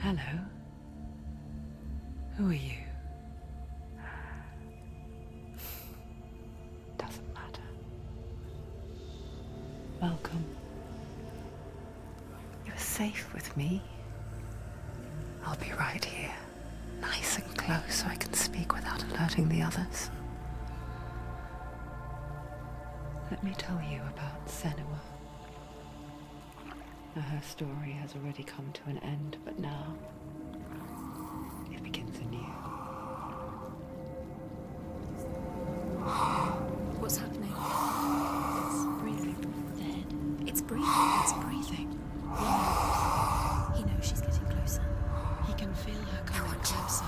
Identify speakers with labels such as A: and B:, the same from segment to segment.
A: Hello. Who are you? Doesn't matter. Welcome. You're safe with me. I'll be right here, nice and close so I can speak without alerting the others. Let me tell you about Senua. Now, her story has already come to an end, but now it begins anew.
B: What's happening? It's breathing. Dead. It's breathing. It's breathing. He knows she's getting closer. He can feel her coming closer.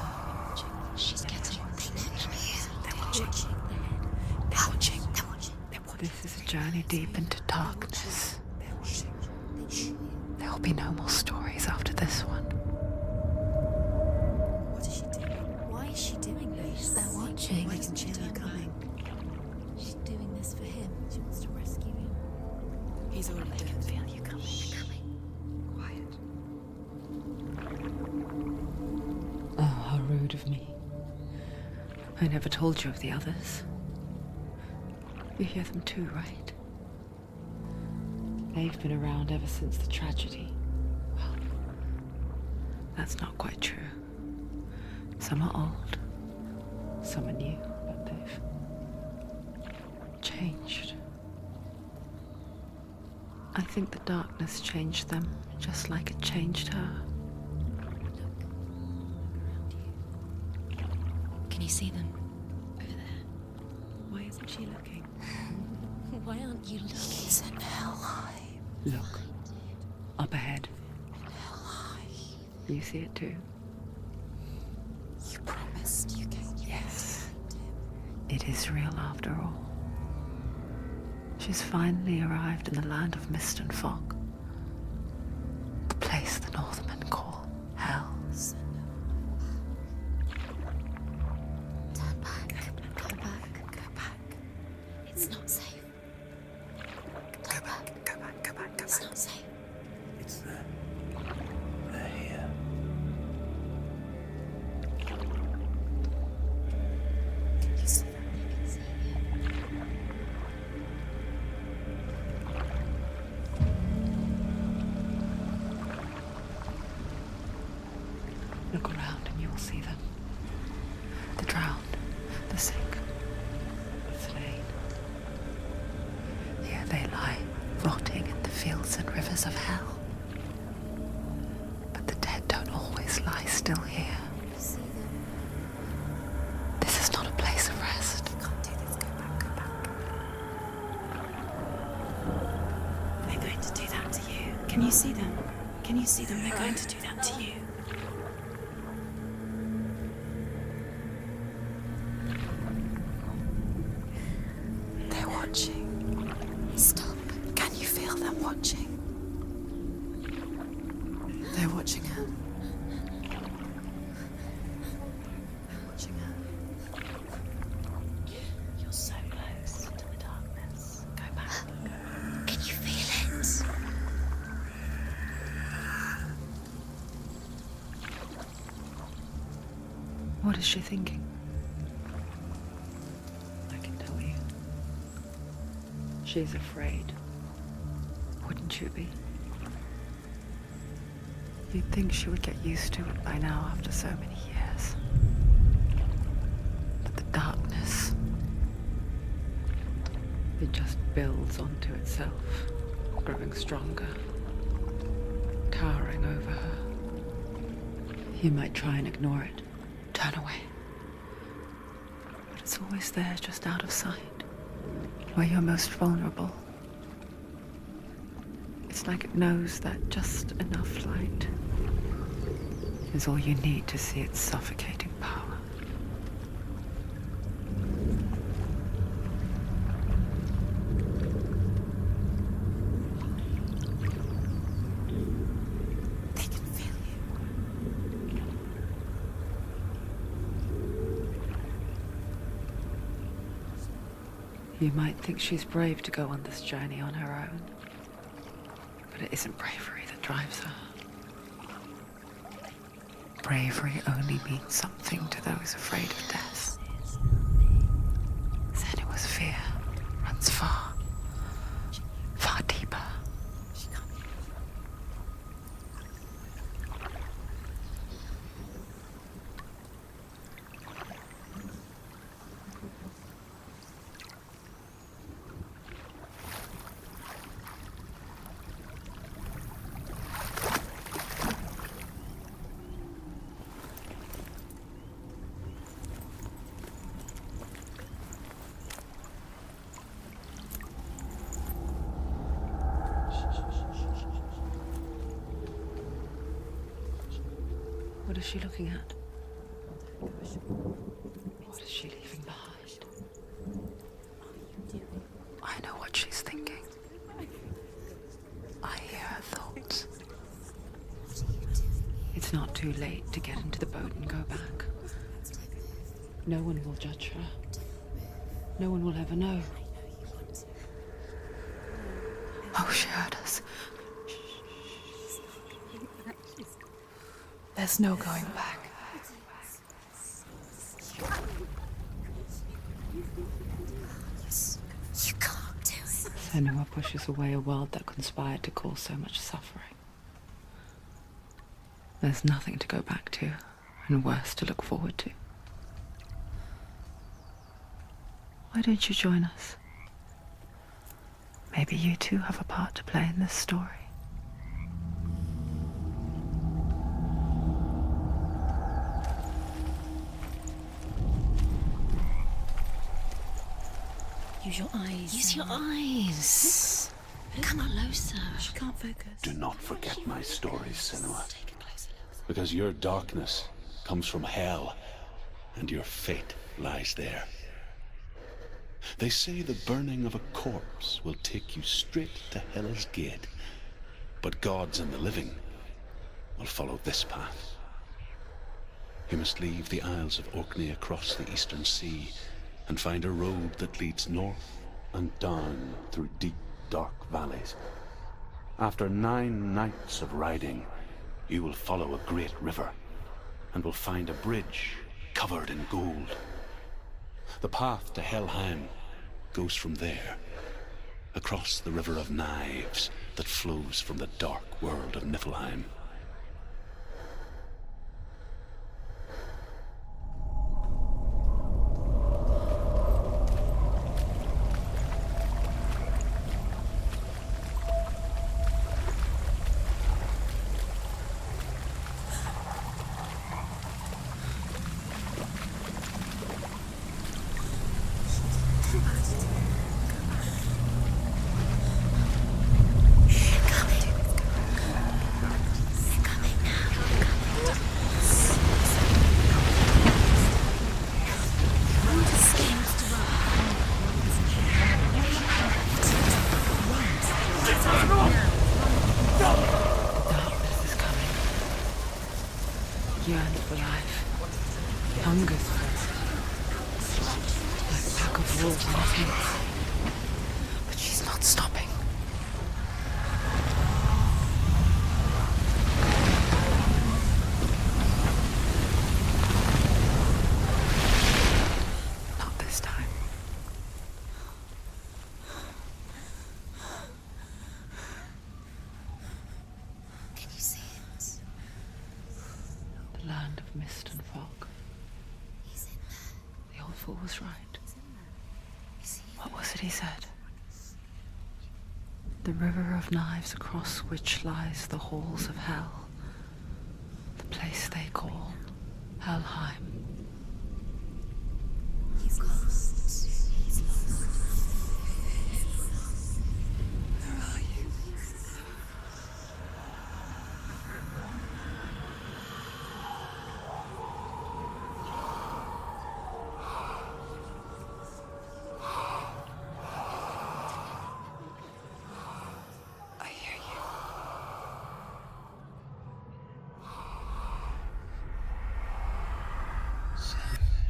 B: She's getting closer. They're watching. They're watching. They're watching.
A: This is a journey deep into darkness. There will be no more stories after this one.
B: What is she doing? Why is she doing this? They're watching. Why doesn't she turn coming? She's doing this for him. She wants to rescue him. He's already dead. I can feel you coming. Quiet.
A: Oh, how rude of me. I never told you of the others. You hear them too, right? They've been around ever since the tragedy. Well, that's not quite true. Some are old, some are new, but they've changed. I think the darkness changed them, just like it changed her.
B: Can you see them? Over there. Why isn't she looking? Why aren't you looking? He's in Hellblade.
A: Look, up ahead. You see it too?
B: You promised you came.
A: Yes. It is real after all. She's finally arrived in the land of mist and fog. The place the Northmen call Hell.
B: Turn back. Go back. Go back. It's not safe.
A: Go back, go back, go back, go
B: It's
A: back.
B: not safe.
C: It's them. They're here.
B: You see them? You can see it.
A: Look around and you'll see them. The drowned, the sick, the slain. Here they lie, rotting in the fields and rivers of hell. But the dead don't always lie still here.
B: You see them?
A: This is not a place of rest.
B: You can't do this. Go back. Go back. They're going to do that to you. Can you see them? Can you see them? They're going to do that to you. They're watching. Stop. Can you feel them watching? They're watching her. They're watching her. You're so close to the darkness. Go back. Can you feel it?
A: What is she thinking? I can tell you. She's afraid. Wouldn't you be? You'd think she would get used to it by now after so many years. But the darkness, it just builds onto itself, growing stronger, towering over her. You might try and ignore it, turn away. But it's always there, just out of sight, where you're most vulnerable. It's like it knows that just enough light is all you need to see its suffocating power.
B: They can feel you.
A: You might think she's brave to go on this journey on her own, but it isn't bravery that drives her. bravery only means something to those afraid of death. Senua's fear runs far, far deeper. What is she looking at? What is she leaving behind? I know what she's thinking. I hear her thoughts. It's not too late to get into the boat and go back. No one will judge her. No one will ever know. Oh, she heard us. There's no going back.
B: You can't do it.
A: Senua pushes away a world that conspired to cause so much suffering. There's nothing to go back to, and worse to look forward to. Why don't you join us? Maybe you too have a part to play in this story.
B: Use your eyes.
D: Use your eyes. Come closer.
B: She can't focus.
C: Do not forget my stories, Senua. Because your darkness comes from hell, and your fate lies there. They say the burning of a corpse will take you straight to Hell's Gate, but gods and the living will follow this path. You must leave the Isles of Orkney across the eastern sea and find a road that leads north and down through deep, dark valleys. After 9 nights of riding, you will follow a great river and will find a bridge covered in gold. The path to Helheim goes from there, across the River of Knives that flows from the dark world of Niflheim.
A: Yearns for life, hungers for it, like a pack of wolves on its heels. But she's not stopping. Not this time.
B: Can you see it?
A: The land of mist and fog.
B: He's in there.
A: The old fool was right.
B: Is he?
A: What was it he said? The river of knives across which lies the halls of hell. The place they call Helheim.
B: He's lost. He's lost. Where are you? I hear you.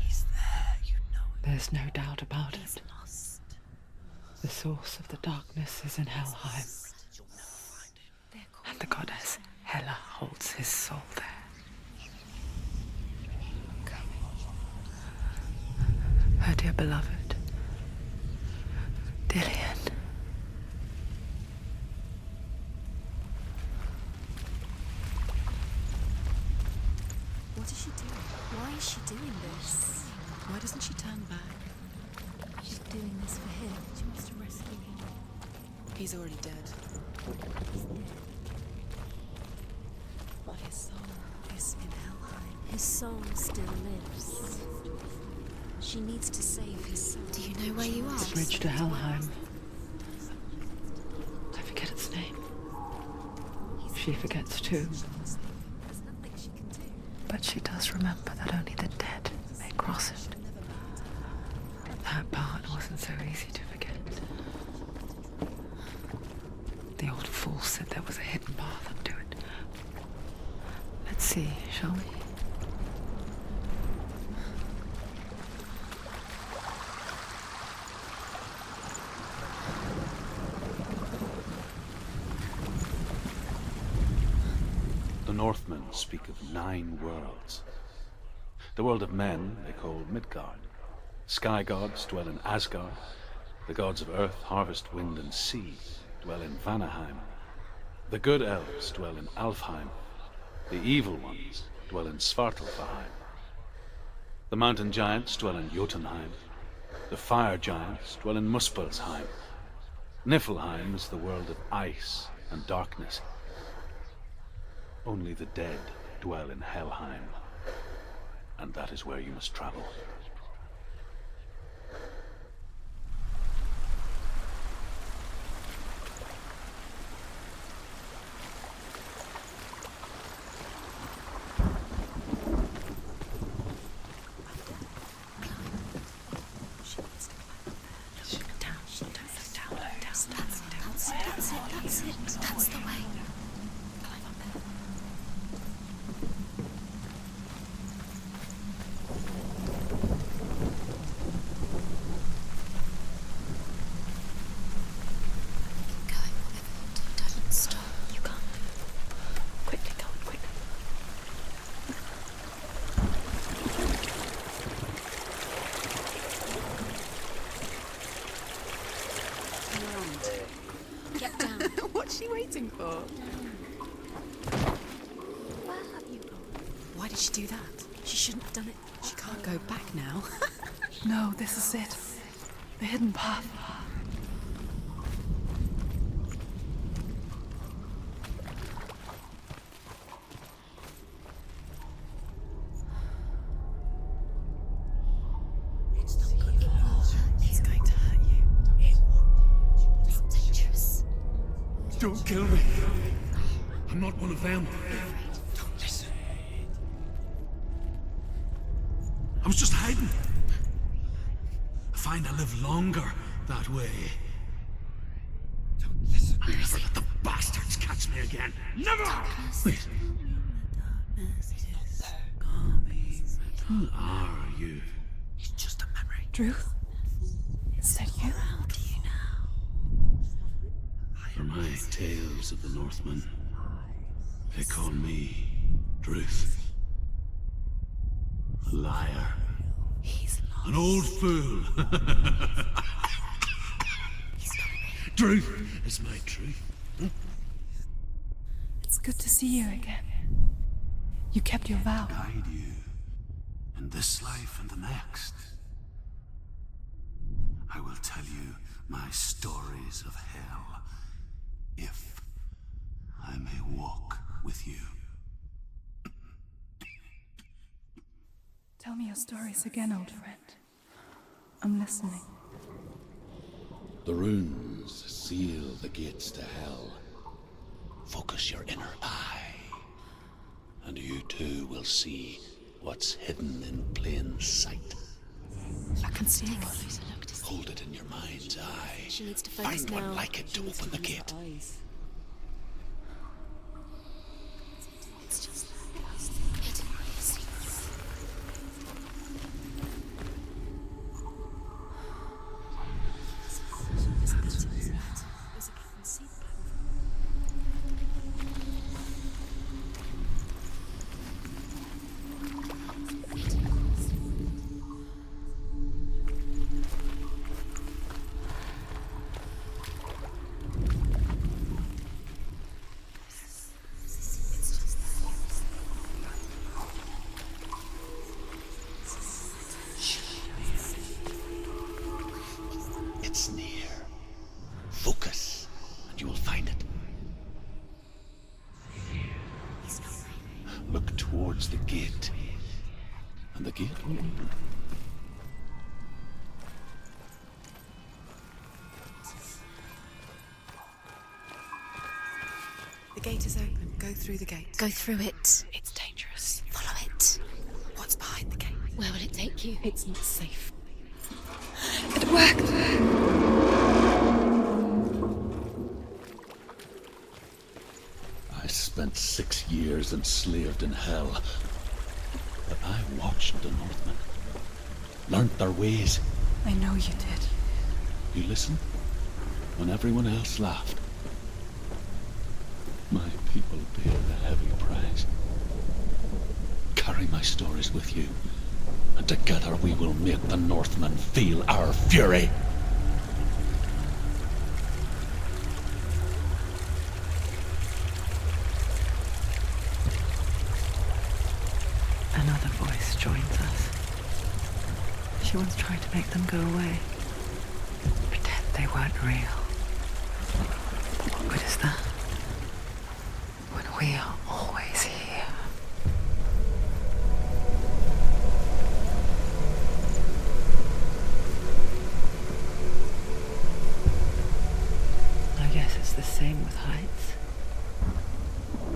B: He's there, you know it.
A: There's no doubt about
B: He's
A: it.
B: lost.
A: The source of the darkness is in Helheim, and the goddess Hela holds his soul there. her dear beloved, Dillian.
B: What is she doing? Why is she doing this? Why doesn't she turn back? She's doing this for him. She wants to rescue him. He's already dead. But his soul is in Helheim. His soul still lives. She needs to save his soul. Do you know where you are?
A: The bridge to Helheim. I forget its name. She forgets too.
B: There's nothing she can do.
A: But she does remember that only the dead may cross it. That part wasn't so easy to forget. The old fool said there was a hidden path up to it. Let's see, shall we?
C: The Northmen speak of 9 worlds. The world of men they call Midgard. Sky gods dwell in Asgard. The gods of earth, harvest, wind, and sea dwell in Vanaheim. The good elves dwell in Alfheim. The evil ones dwell in Svartalfheim. The mountain giants dwell in Jotunheim. The fire giants dwell in Muspelheim. Niflheim is the world of ice and darkness. Only the dead dwell in Helheim, and that is where you must travel.
D: That's the way. Don't stop. You can't.
A: Quickly, go on, quickly.
B: Get down. What's she waiting for? Where have you gone? Why did she do that? She shouldn't have done it. She can't go back now.
A: No, this is it. The hidden path.
B: It's not good for her. It's going to hurt you.
D: It's dangerous.
E: Don't kill me. I'm not one of them.
B: Don't listen.
E: I was just hiding. I find I live longer that way.
B: Don't listen.
E: I'll never let the bastards catch me again. Never! Wait. Who are you?
B: It's just a memory.
A: Druth? Is that you?
D: Around you now.
E: For my tales of the Northmen, they call me Druth. A liar.
D: He's lost.
E: An old fool. Truth is my truth.
A: It's good to see you again. You kept your vow.
E: Guide you in this life and the next. I will tell you my stories of hell, if I may walk with you.
A: Tell me your stories again, old friend. I'm listening.
C: The runes seal the gates to hell. Focus your inner eye, and you too will see what's hidden in plain sight.
B: I can see
D: Take a
B: one.
D: closer look to see.
C: Hold it in your mind's eye.
D: She needs to focus
C: Find
D: now.
C: one like it to open the gate.
D: It's just hidden secrets.
B: There's a cabin seat The gate is open. Go through the gate.
D: Go through it.
B: It's dangerous.
D: Follow it.
B: What's behind the gate?
D: Where will it take you?
B: It's not safe. It worked!
C: I spent 6 years enslaved in hell. But I watched the Northmen. Learnt their ways.
B: I know you did.
C: You listened when everyone else laughed. My people paid a heavy price. Carry my stories with you, and together we will make the Northmen feel our fury.
A: Another voice joins us. She once tried to make them go away. Pretend they weren't real. But what good is that? When we are always here. I guess it's the same with heights.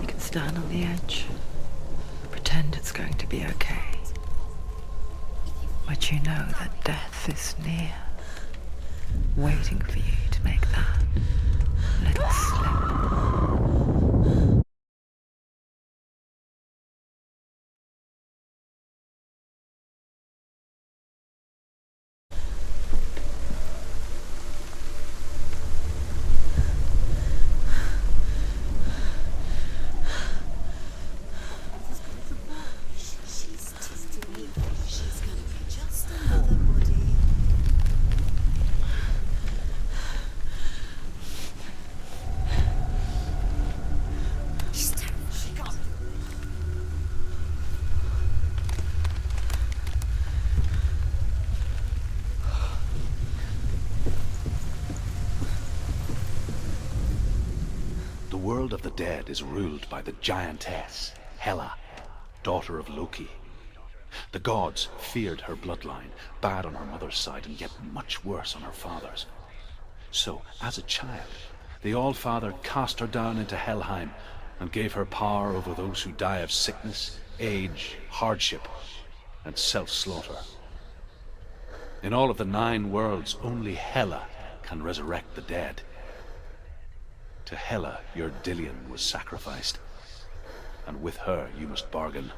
A: You can stand on the edge, pretend it's going to be okay. But you know that death is near, waiting for you to make that little slip.
C: The world of the dead is ruled by the giantess, Hela, daughter of Loki. The gods feared her bloodline, bad on her mother's side and yet much worse on her father's. So, as a child, the All-Father cast her down into Helheim and gave her power over those who die of sickness, age, hardship, and self-slaughter. In all of the 9 worlds, only Hela can resurrect the dead. To Hela, your Dillion was sacrificed, and with her you must bargain.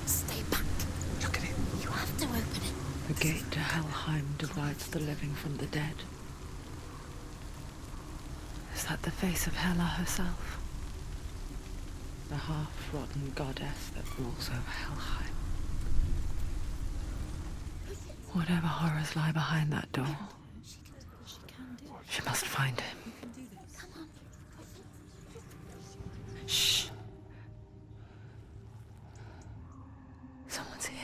D: Stay back.
E: Look at it.
D: You have to open it.
A: The gate to Helheim divides the living from the dead. Is that the face of Hela herself? The half-rotten goddess that rules over Helheim. Whatever horrors lie behind that door, she must find him. Shh. Someone's here.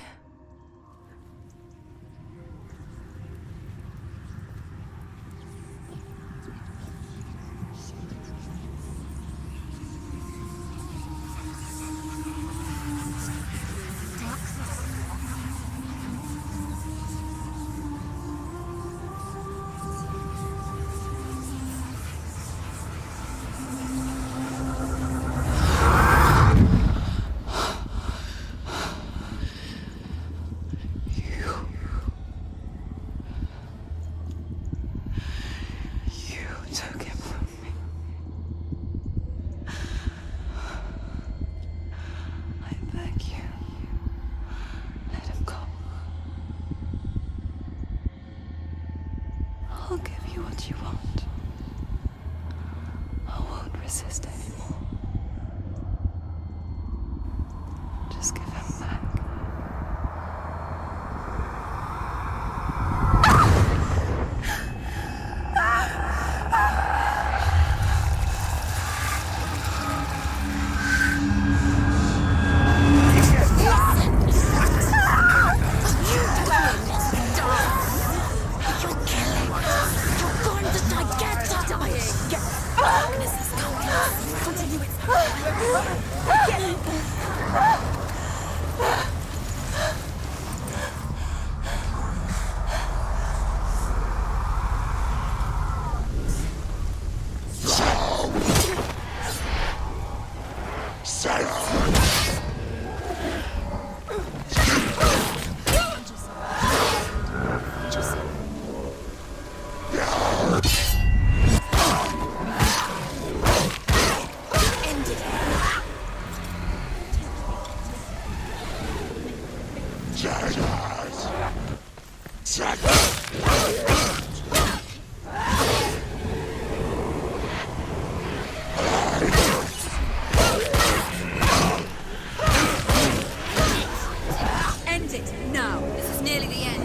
A: took him from me. I beg you, let him go. I'll give you what you want. I won't resist anymore. Just give him back.
B: End it now. This is nearly the end.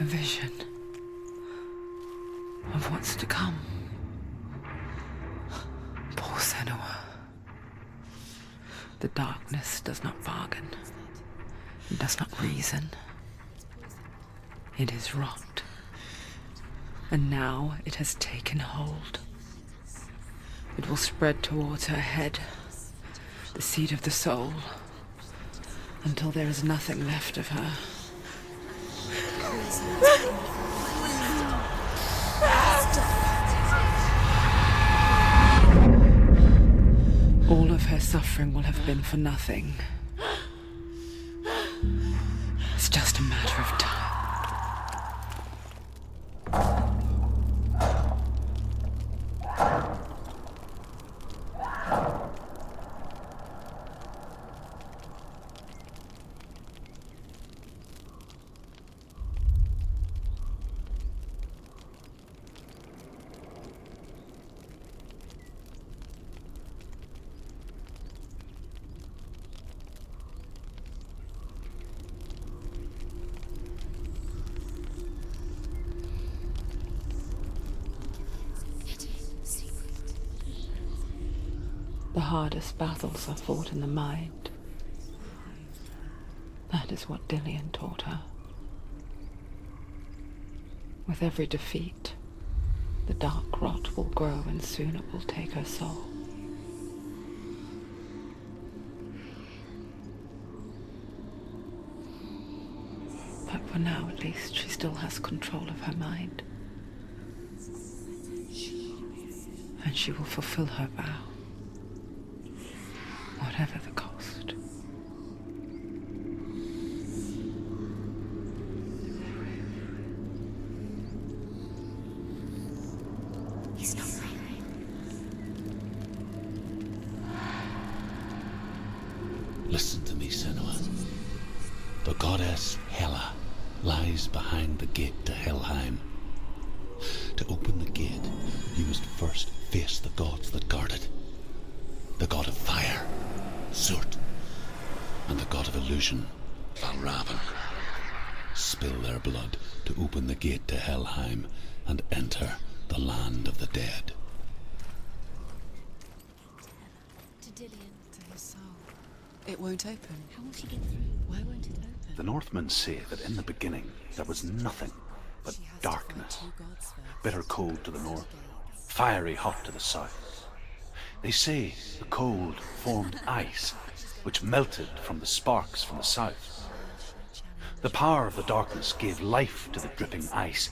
A: A vision of what's to come. Poor Senua. The darkness does not bargain. It does not reason. It is rot. And now it has taken hold. It will spread towards her head, the seat of the soul, until there is nothing left of her. All of her suffering will have been for nothing. It's just a matter of time. The hardest battles are fought in the mind. That is what Dillian taught her. With every defeat, the dark rot will grow and soon it will take her soul. But for now, at least, she still has control of her mind. and she will fulfill her vow, whatever the cost.
D: He's not breathing.
C: Listen to me, Senua. The goddess Hela lies behind the gate to Helheim. To open the gate, you must first face the gods that guard it. The god of fire, Surtr, and the god of illusion, Valravn. Spill their blood to open the gate to Helheim and enter the land of the dead.
B: To Dillian.
F: To his soul. It won't open.
B: How will she get through?
F: Why won't it open?
C: The Northmen say that in the beginning there was nothing but
F: She has
C: darkness.
F: to fight two gods first.
C: Bitter cold to the north, fiery hot to the south. They say the cold formed ice, which melted from the sparks from the south. The power of the darkness gave life to the dripping ice,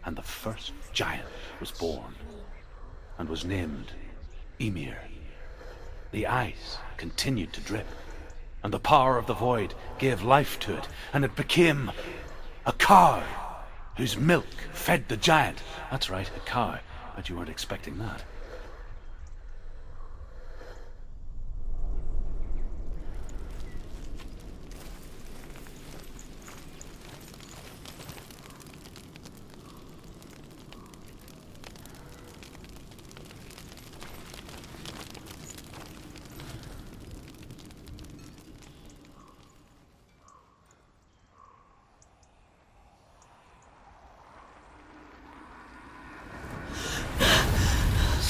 C: and the first giant was born, and was named Ymir. The ice continued to drip, and the power of the void gave life to it, and it became a cow whose milk fed the giant. That's right, a cow. Bet you weren't expecting that.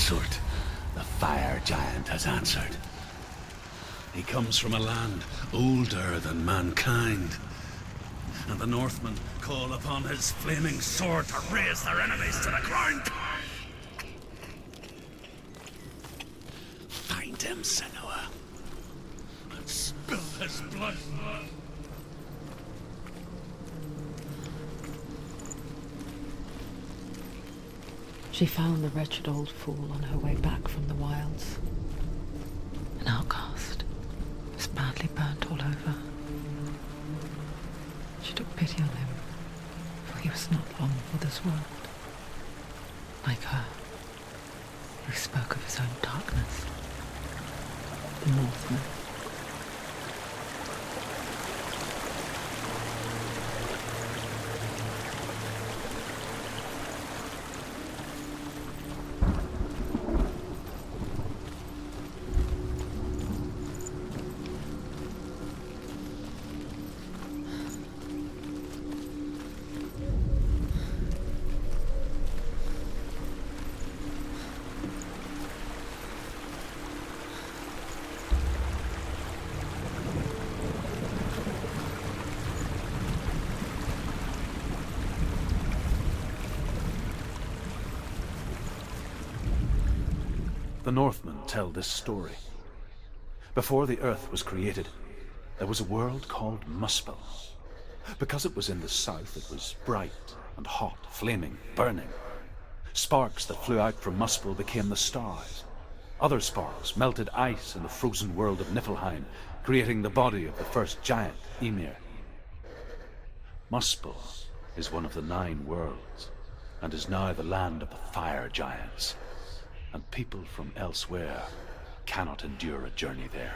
C: Surtr, the fire giant, has answered. He comes from a land older than mankind, and the Northmen call upon his flaming sword to raze their enemies to the ground. Find him, Senua, and spill his blood.
A: She found the wretched old fool on her way back from the wilds. An outcast, was badly burnt all over. She took pity on him, for he was not long for this world. Like her, he spoke of his own darkness, the Northman.
C: The Northmen tell this story. Before the earth was created, there was a world called Muspel. Because it was in the south, it was bright and hot, flaming, burning. Sparks that flew out from Muspel became the stars. Other sparks melted ice in the frozen world of Niflheim, creating the body of the first giant, Ymir. Muspel is one of the 9 worlds, and is now the land of the fire giants. And people from elsewhere cannot endure a journey there.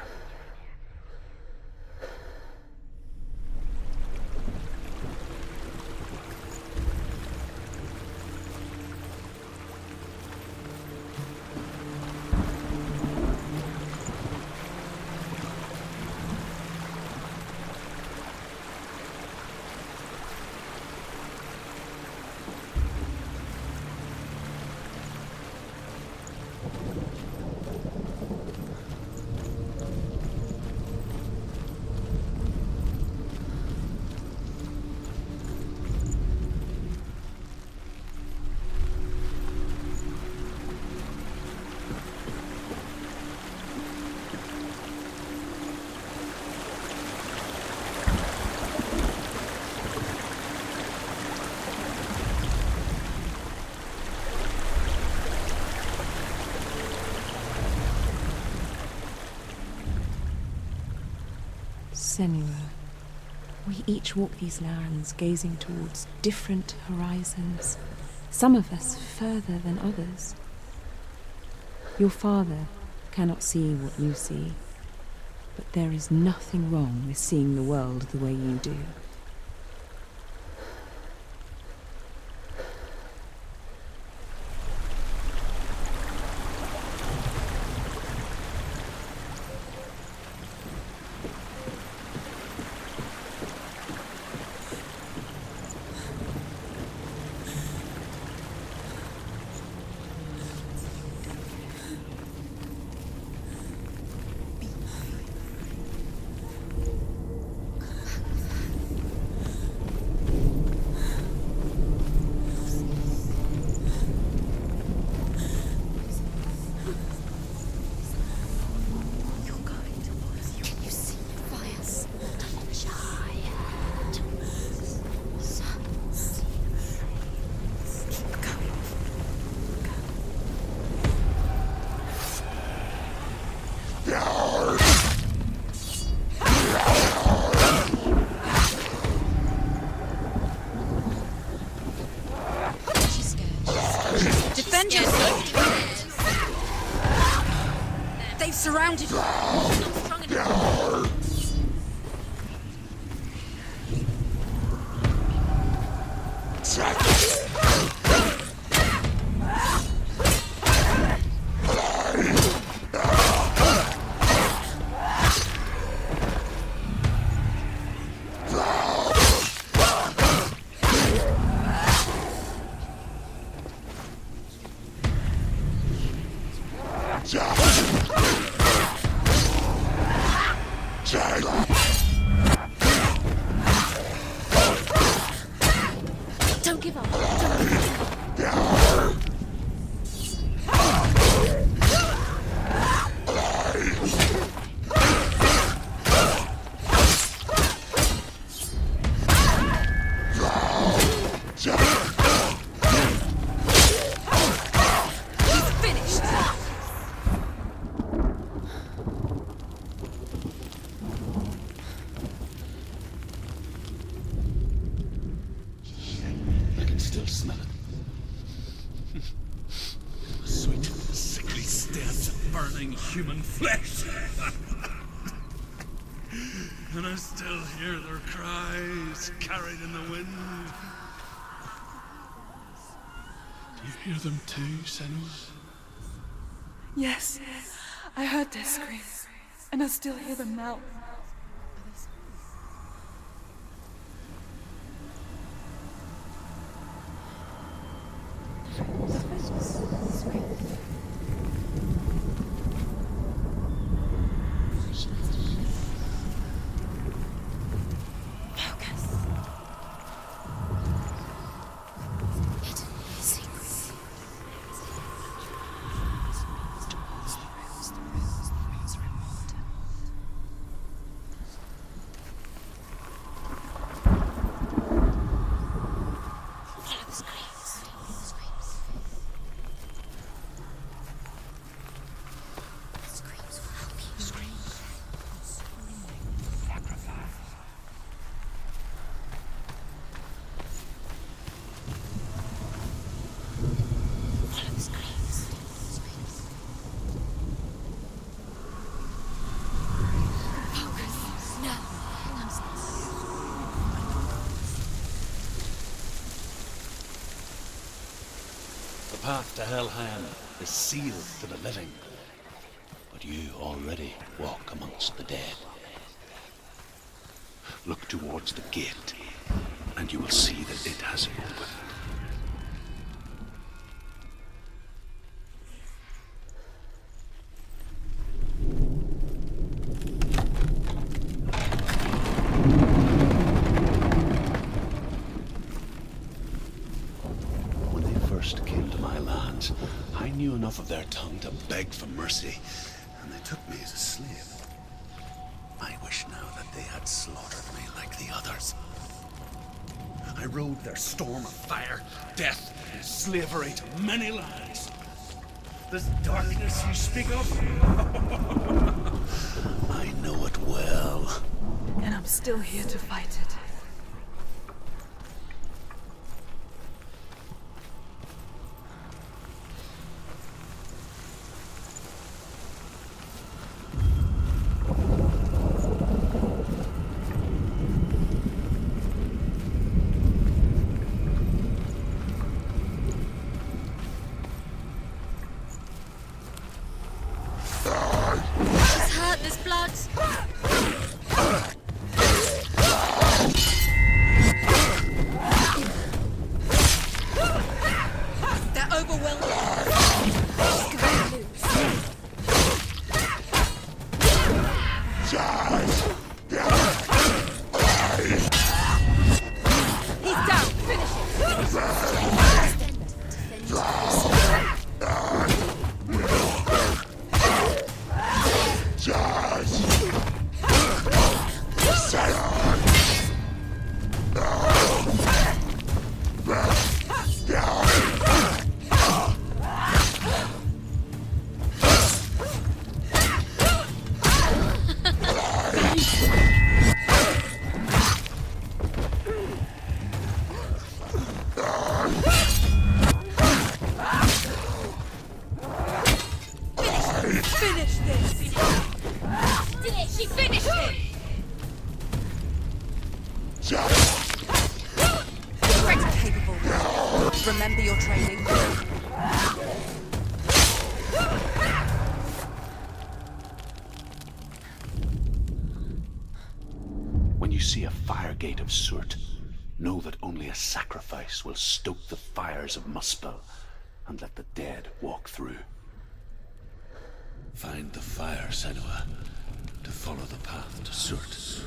G: Senua, we each walk these lands gazing towards different horizons, some of us further than others. Your father cannot see what you see, but there is nothing wrong with seeing the world the way you do.
B: Defend yourself! They've surrounded you! Not strong enough. Don't give up.
C: Still smell it. Sweet, sickly stench of burning human flesh. And I still hear their cries carried in the wind. Do you hear them too, Senua?
H: Yes, I heard their screams, and I still hear them now.
C: The path to Helheim is sealed to the living, but you already walk amongst the dead. Look towards the gate, and you will see that it has opened. I knew enough of their tongue to beg for mercy, and they took me as a slave. I wish now that they had slaughtered me like the others. I rode their storm of fire, death, and slavery to many lands.
E: This darkness you speak of? I know it well.
H: And I'm still here to fight it.
D: She's hurt, there's blood. They're overwhelming. She's going loose. He's down. Finish it. Finish this. Did it? She finished it. Great, capable. Remember your training.
C: When you see a fire gate of Surtr, know that only a sacrifice will stoke the fires of Muspel and let the dead walk through.
E: Find the fire, Senua, to follow the path to Surtr.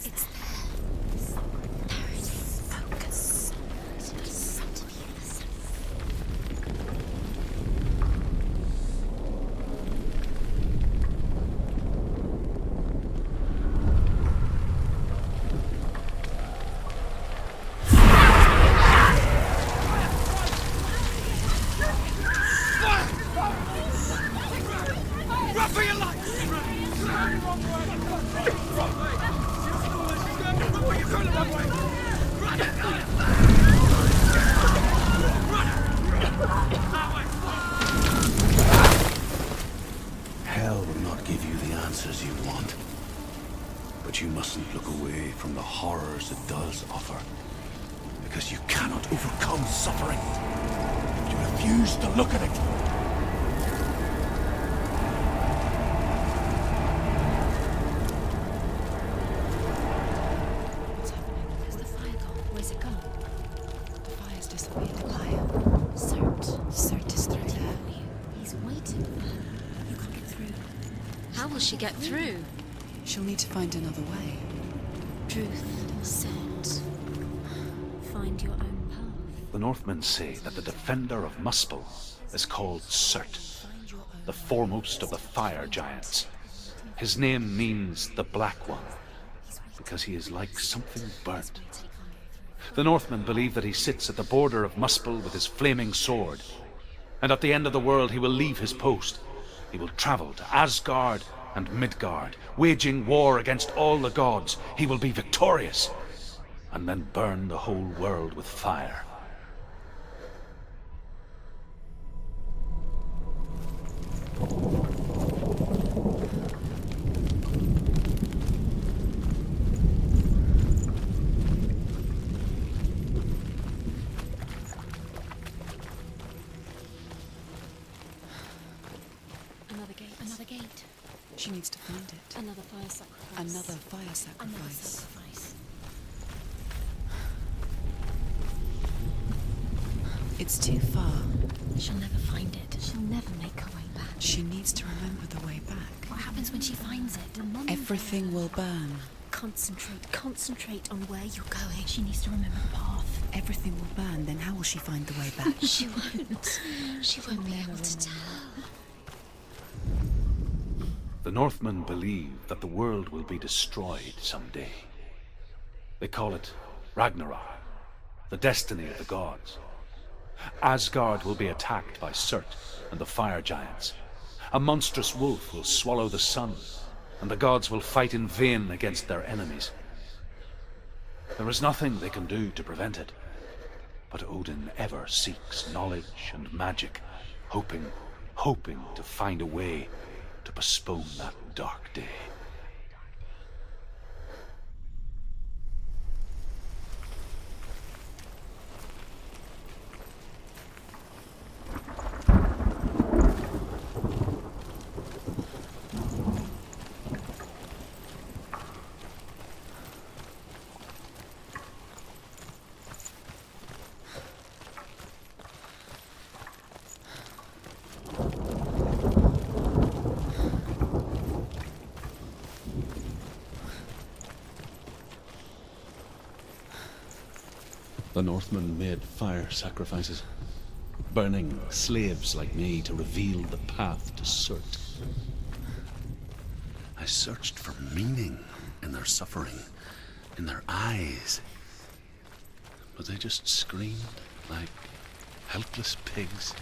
D: It's there. There it is. Focus.
E: Run for your life! Hell will not give you the answers you want. But you mustn't look away from the horrors it does offer. Because you cannot overcome suffering if you refuse to look at it.
B: What's happening? Where's the fire gone? Where's it gone? The fire's disappeared. The fire. Surtr is through there.
D: He's waiting for her. You can't get through. How will she get through?
F: She'll need to find another way.
D: Truth said, find your own path.
C: The Northmen say that the defender of Muspel is called Surtr, the foremost of the fire giants. His name means the Black One, because he is like something burnt. The Northmen believe that he sits at the border of Muspel with his flaming sword, and at the end of the world he will leave his post. He will travel to Asgard and Midgard, waging war against all the gods. He will be victorious, and then burn the whole world with fire.
B: Another gate. Another gate.
F: She needs to find it.
B: Another fire sacrifice.
F: Another fire
B: Another
F: sacrifice.
B: sacrifice.
F: It's too far.
B: She'll never find it. She'll never make her way back.
F: She needs to remember the way back.
B: What happens when she finds it? Remember.
F: Everything will burn.
D: Concentrate on where you're going.
B: She needs to remember the path.
F: Everything will burn, then how will she find the way back?
D: She won't. She won't be able to tell.
C: The The Northmen believe that the world will be destroyed someday. They call it Ragnarok, the destiny of the gods. Asgard will be attacked by Surtr and the fire giants. A monstrous wolf will swallow the sun, and the gods will fight in vain against their enemies. There is nothing they can do to prevent it, but Odin ever seeks knowledge and magic, hoping to find a way to postpone that dark day. The Northmen made fire sacrifices, burning slaves like me to reveal the path to Surtr.
E: I searched for meaning in their suffering, in their eyes. But they just screamed like helpless pigs.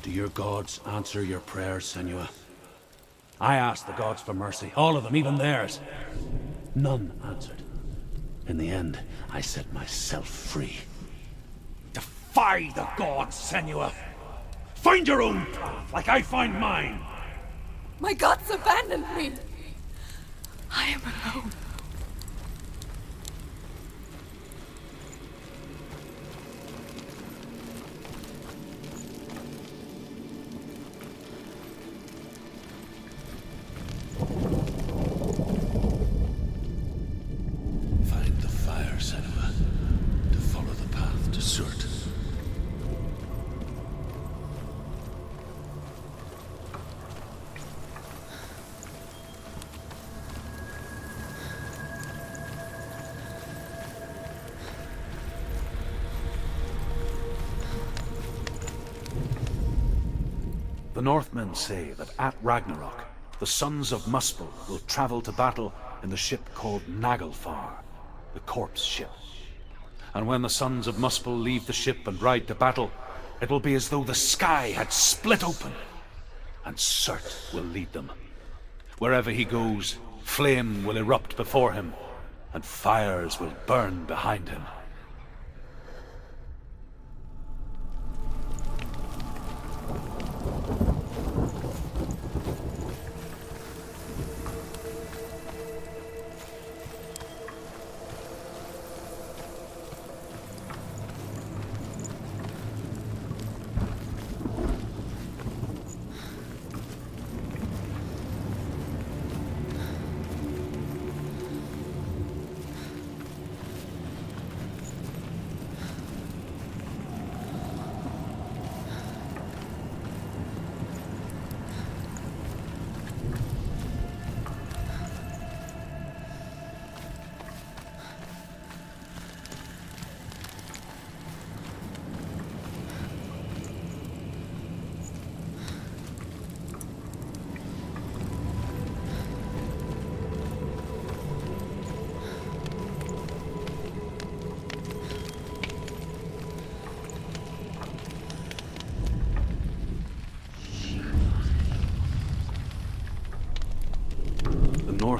E: Do your gods answer your prayers, Senua? I asked the gods for mercy, all of them, even theirs. None answered. In the end, I set myself free. Defy the gods, Senua! Find your own path, like I find mine!
H: My gods abandoned me. I am alone.
E: Find the fire, Senua, to follow the path to Surtr.
C: The Northmen say that at Ragnarok, the sons of Muspel will travel to battle in the ship called Naglfar, the corpse ship. And when the sons of Muspel leave the ship and ride to battle, it will be as though the sky had split open, and Surtr will lead them. Wherever he goes, flame will erupt before him, and fires will burn behind him.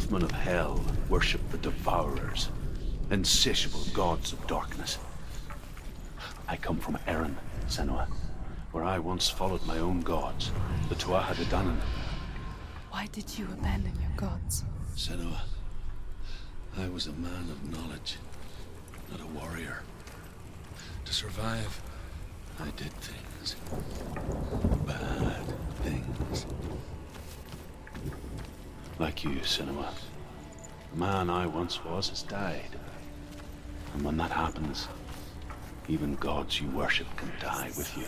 C: wolfmen of hell worship the devourers, insatiable gods of darkness. I come from Erin, Senua, where I once followed my own gods, the Tuatha De Danann.
H: Why did you abandon your gods?
C: Senua, I was a man of knowledge, not a warrior. To survive, I did things. Bad things. Like you, Senua. The man I once was has died. And when that happens, even gods you worship can die with you.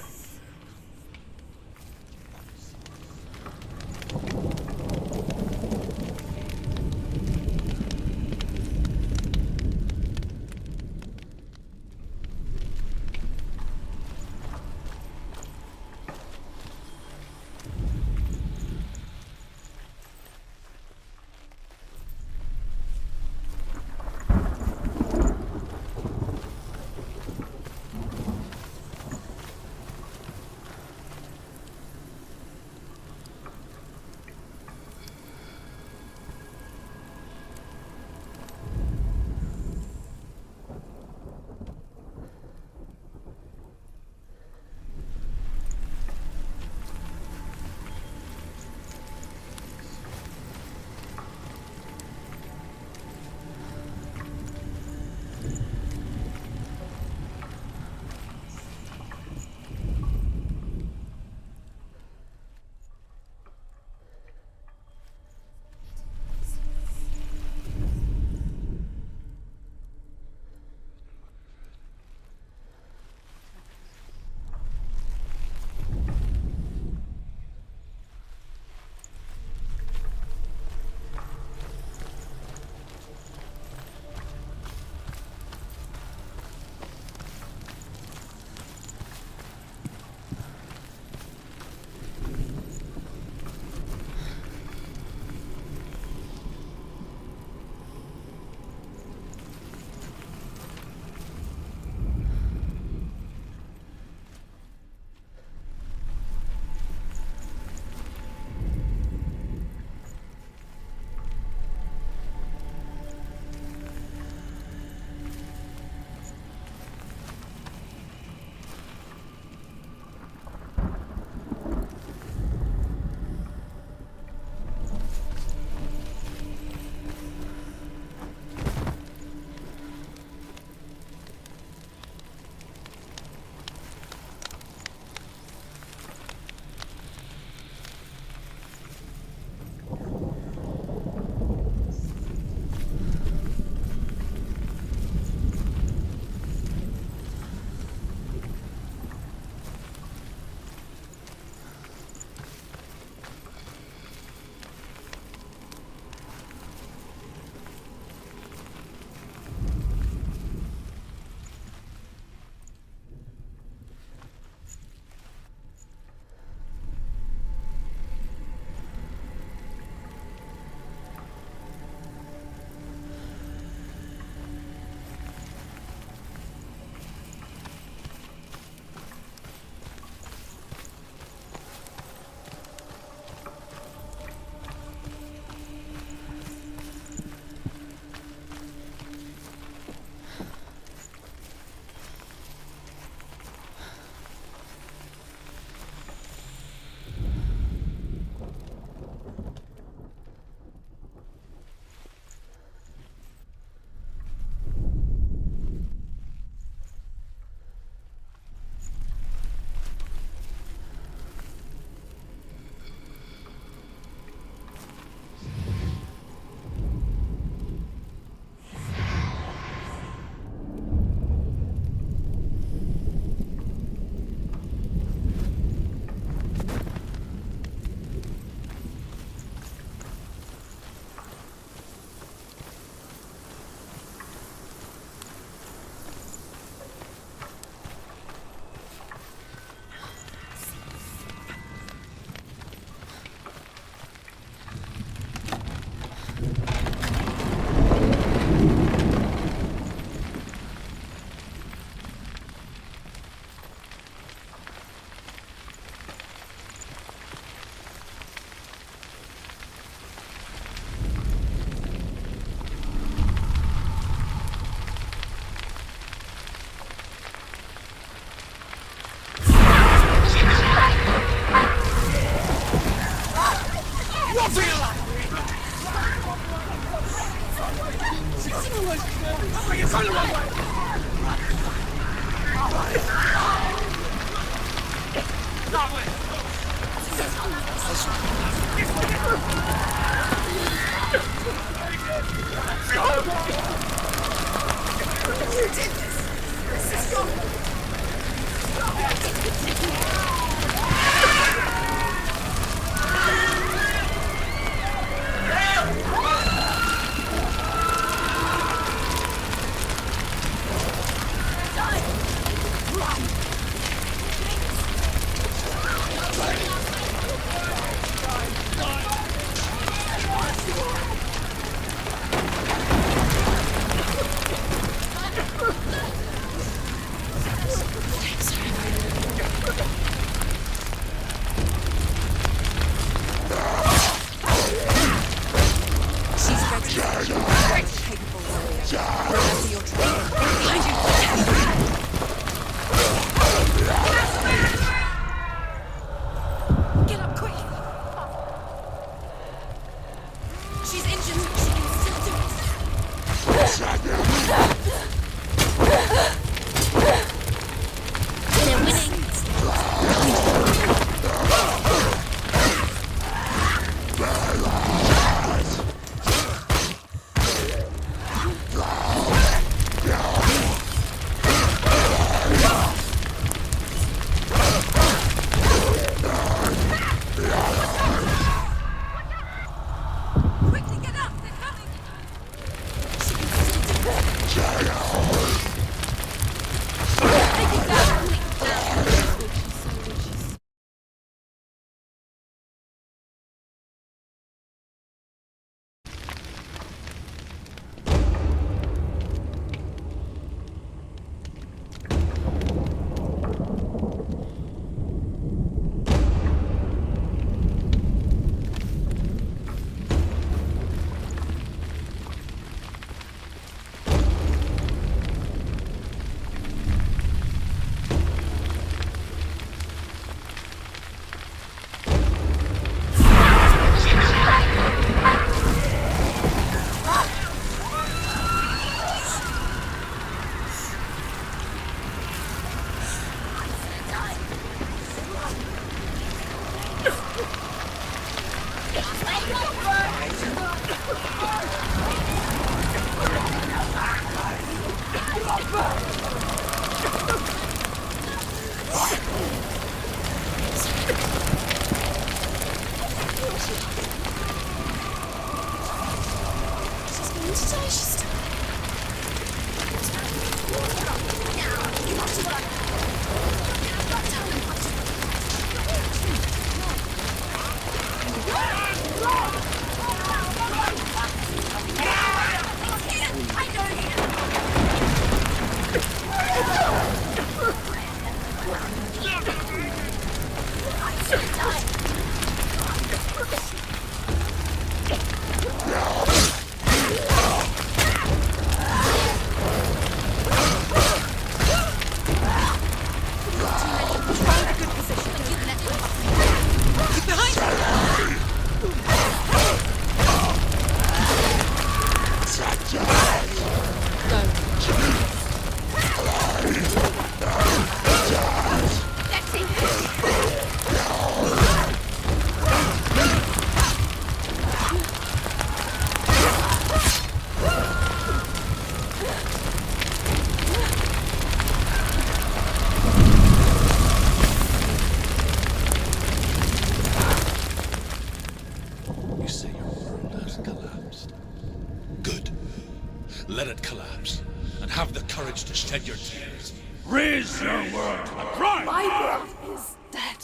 C: Let it collapse, and have the courage to shed your tears.
E: Raise your world to the cry!
H: My world is dead.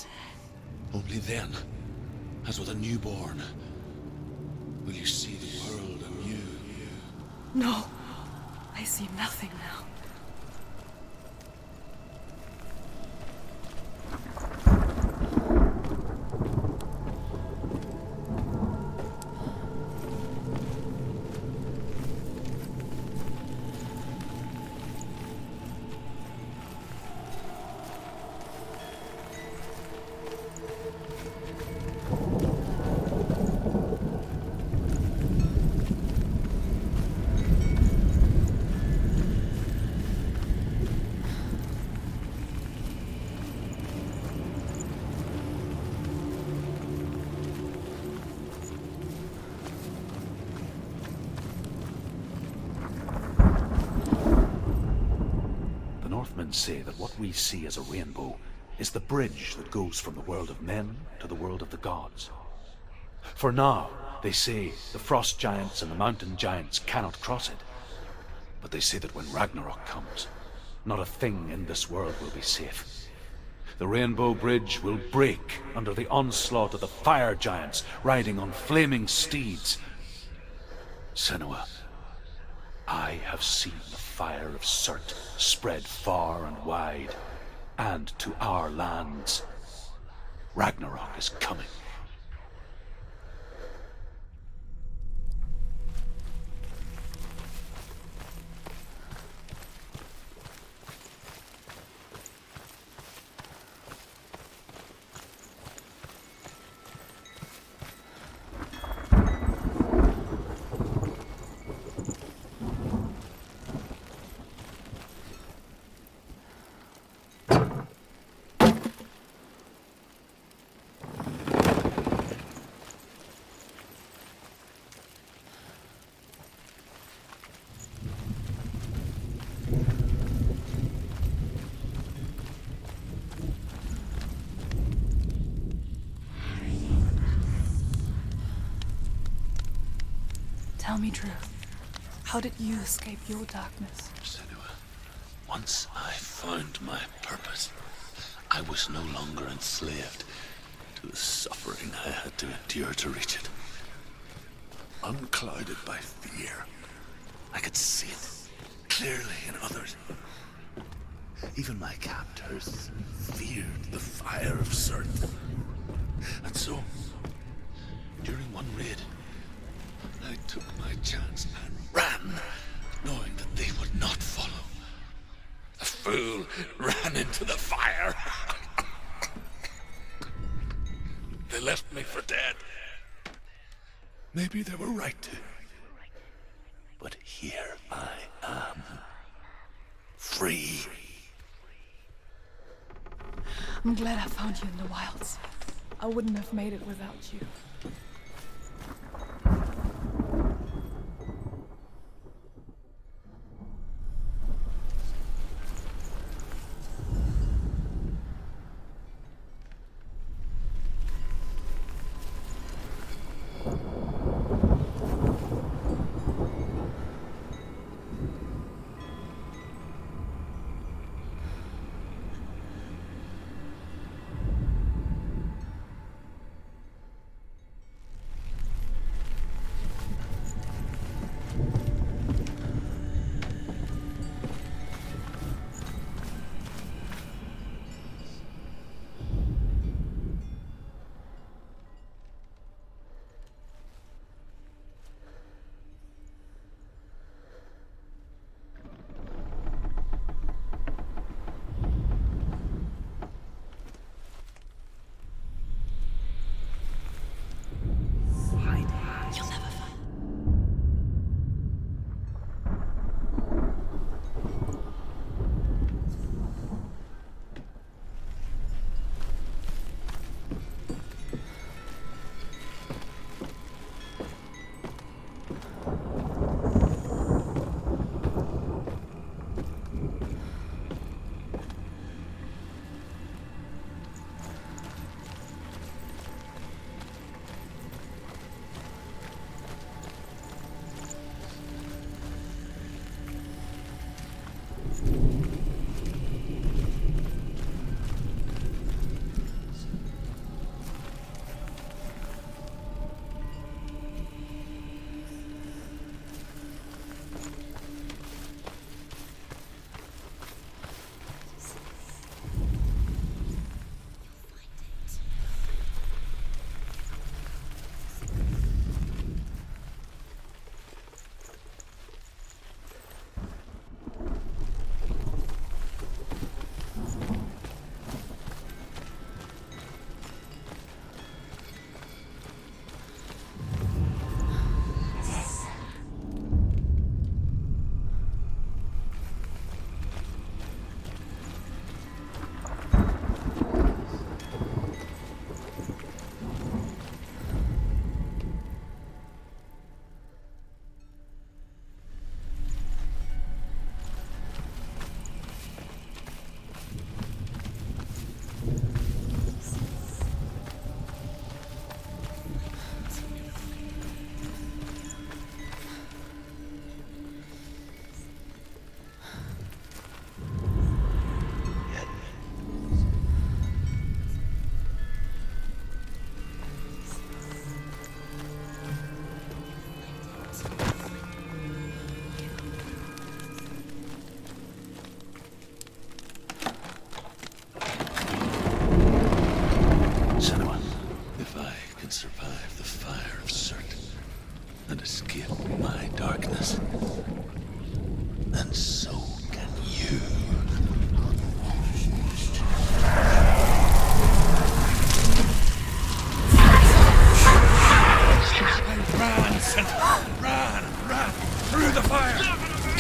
C: Only then, as with a newborn, will you see the world anew.
H: No, I see nothing now.
E: Northmen say that what we see as a rainbow is the bridge that goes from the world of men to the world of the gods. For now, they say the frost giants and the mountain giants cannot cross it. But they say that when Ragnarok comes, not a thing in this world will be safe. The Rainbow Bridge will break under the onslaught of the fire giants riding on flaming steeds. Senua, I have seen the fire of Surtr spread far and wide, and to our lands. Ragnarok is coming.
H: Tell me, Drew. How did you escape your darkness?
E: Senua, once I found my purpose, I was no longer enslaved to the suffering I had to endure to reach it. Unclouded by fear, I could see it clearly in others. Even my captors feared the fire of Surtr. And so, during one raid, I took my chance and ran, knowing that they would not follow. A fool ran into the fire. They left me for dead. Maybe they were right to. But here I am. Free.
H: I'm glad I found you in the wilds. I wouldn't have made it without you.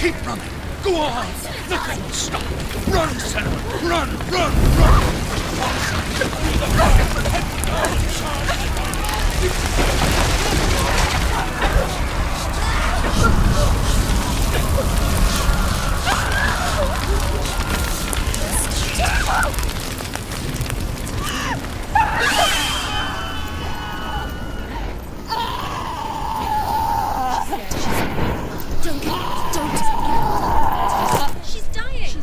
E: Keep running! Go on! Nothing will stop! Run, Senua! Run, run, run!
D: She's dying.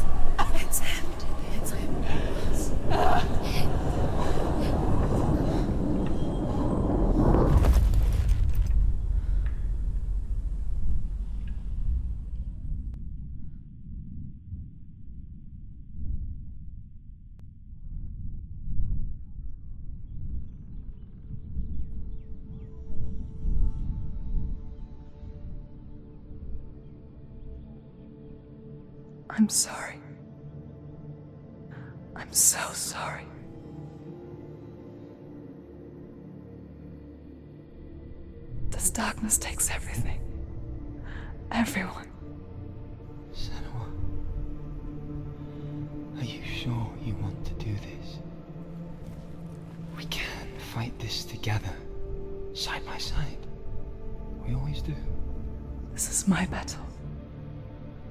F: It's him. It's him.
H: I'm sorry. I'm so sorry. This darkness takes everything. Everyone.
I: Senua, are you sure you want to do this? We can fight this together, side by side. We always do.
H: This is my battle.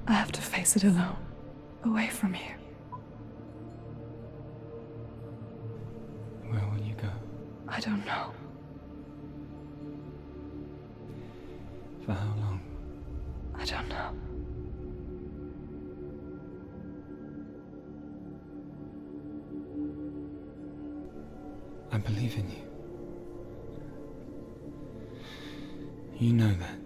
H: I have to face it alone, away from here.
I: Where will you go?
H: I don't know.
I: For how long?
H: I don't know.
I: I believe in you. You know that.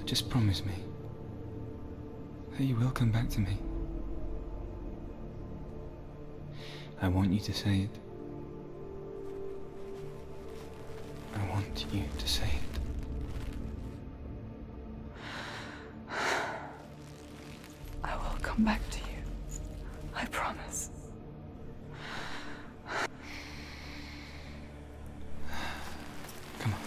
I: Just promise me that you will come back to me. I want you to say it. I want you to say it.
H: I will come back to you. I promise.
I: Come on.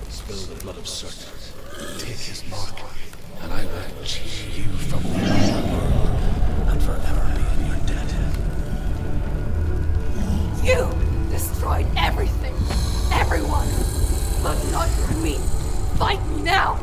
E: Spill the blood of Surtr. Take his mark, and I will change you from the world and forever be in your debt.
H: You destroyed everything, everyone, but not me. Fight me now.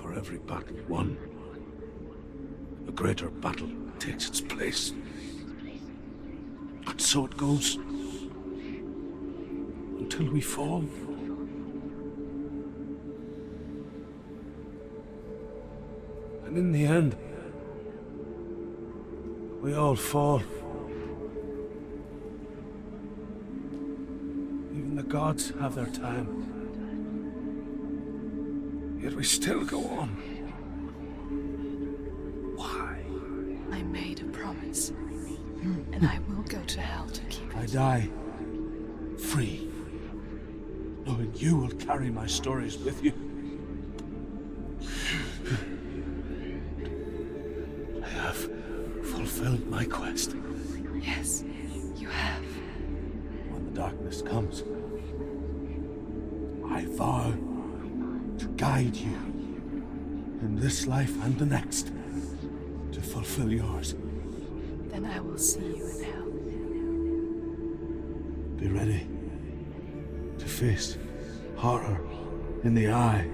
E: For every battle won, a greater battle takes its place. And so it goes. Until we fall. And in the end, we all fall. Even the gods have their time. Yet we still go on. Why?
F: I made a promise, and I will go to hell to keep it.
E: I die free, knowing you will carry my stories with you. I have fulfilled my quest.
F: Yes, you have.
E: When the darkness comes, I vow to guide you in this life and the next to fulfill yours.
F: Then I will see you in hell.
E: Be ready to face horror in the eye,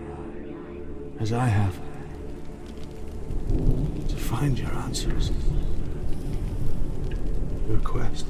E: as I have. To find your answers. Your quest